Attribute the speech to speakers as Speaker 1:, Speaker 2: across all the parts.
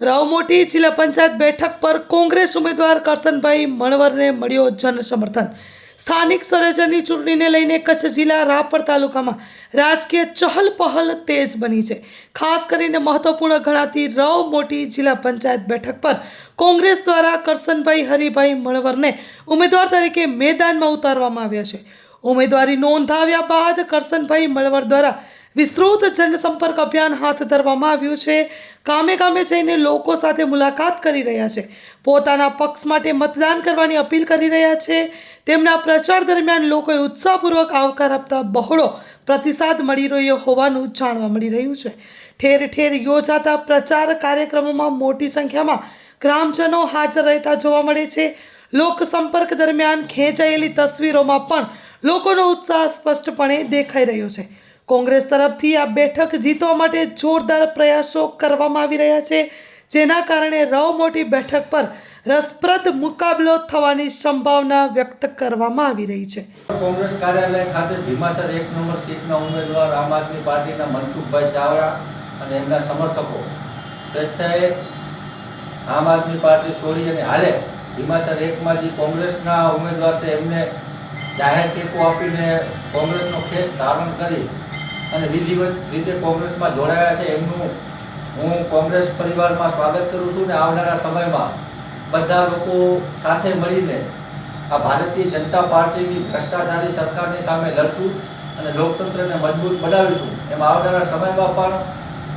Speaker 1: રાવમોટી જિલ્લા પંચાયત બેઠક પર કોંગ્રેસ ઉમેદવાર કરશનભાઈ મણવરને મળ્યો જનસમર્થન। સ્થાનિક સ્વરાજ્યની ચૂંટણીને લઈને કચ્છ જિલ્લા રાપર તાલુકામાં રાજકીય ચહલપહલ તેજ બની છે। ખાસ કરીને મહત્વપૂર્ણ ગણાતી રાવમોટી જિલ્લા પંચાયત બેઠક પર કોંગ્રેસ દ્વારા કરશનભાઈ હરિભાઈ મણવરને ઉમેદવાર તરીકે મેદાનમાં ઉતારવામાં આવ્યા છે। ઉમેદવારી નોંધાવ્યા બાદ કરશનભાઈ મણવર દ્વારા વિસ્તૃત જનસંપર્ક અભિયાન હાથ ધરવામાં આવ્યું છે। ગામે ગામે જઈને લોકો સાથે મુલાકાત કરી રહ્યા છે, પોતાના પક્ષ માટે મતદાન કરવાની અપીલ કરી રહ્યા છે। તેમના પ્રચાર દરમિયાન લોકોએ ઉત્સાહપૂર્વક આવકાર આપતા બહોળો પ્રતિસાદ મળી રહ્યો હોવાનું જાણવા મળી રહ્યું છે। ઠેર ઠેર યોજાતા પ્રચાર કાર્યક્રમોમાં મોટી સંખ્યામાં ગ્રામજનો હાજર રહેતા જોવા મળે છે। લોકસંપર્ક દરમિયાન ખેંચાયેલી તસવીરોમાં પણ લોકોનો ઉત્સાહ સ્પષ્ટપણે દેખાઈ રહ્યો છે। કોંગ્રેસ તરફથી આ બેઠક જીતવા માટે જોરદાર પ્રયાસો કરવામાં આવી રહ્યા છે, જેના કારણે રાવમોટી બેઠક પર રસપ્રદ મુકાબલો થવાની સંભાવના વ્યક્ત કરવામાં આવી રહી છે।
Speaker 2: કોંગ્રેસ કાર્યાલય ખાતે ભીમાસર 1 નંબર સીટના ઉમેદવાર આમ આદમી પાર્ટીના મનસુખભાઈ ચાવડા અને એમના સમર્થકો સ્વેચ્છાએ આમ આદમી પાર્ટી છોડી અને હાલે ભીમાસર 1માં જે કોંગ્રેસના ઉમેદવાર છે એમને જાહેર ટેકો આપીને કોંગ્રેસનો ખેસ ધારણ કરી અને વિધિવત રીતે કોંગ્રેસમાં જોડાયા છે, એમનું હું કોંગ્રેસ પરિવારમાં સ્વાગત કરું છું ને આવનારા સમયમાં બધા લોકો સાથે મળીને આ ભારતીય જનતા પાર્ટીની ભ્રષ્ટાચારી સરકારની સામે લડશું અને લોકતંત્રને મજબૂત બનાવીશું। એમાં આવનારા સમયમાં પણ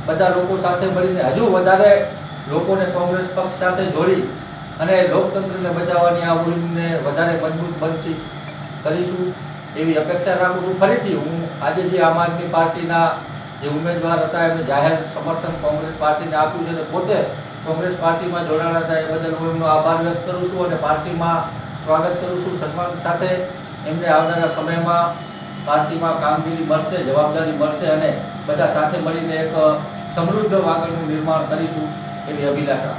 Speaker 2: બધા લોકો સાથે મળીને હજુ વધારે લોકોને કોંગ્રેસ પક્ષ સાથે જોડી અને લોકતંત્રને બચાવવાની આ મુહિમને વધારે મજબૂત બનશી કરીશું એવી અપેક્ષા રાખું છું। ફરીથી હું આજે જે આમ આદમી પાર્ટીના જે ઉમેદવાર હતા એમને જાહેર સમર્થન કોંગ્રેસ પાર્ટીને આપ્યું છે અને પોતે કોંગ્રેસ પાર્ટીમાં જોડાણા છે એ બદલ હું એમનો આભાર વ્યક્ત કરું છું અને પાર્ટીમાં સ્વાગત કરું છું। સન્માન સાથે એમને આવનારા સમયમાં પાર્ટીમાં કામગીરી મળશે, જવાબદારી મળશે અને બધા સાથે મળીને એક સમૃદ્ધ આગળનું નિર્માણ કરીશું એવી અભિલાષા।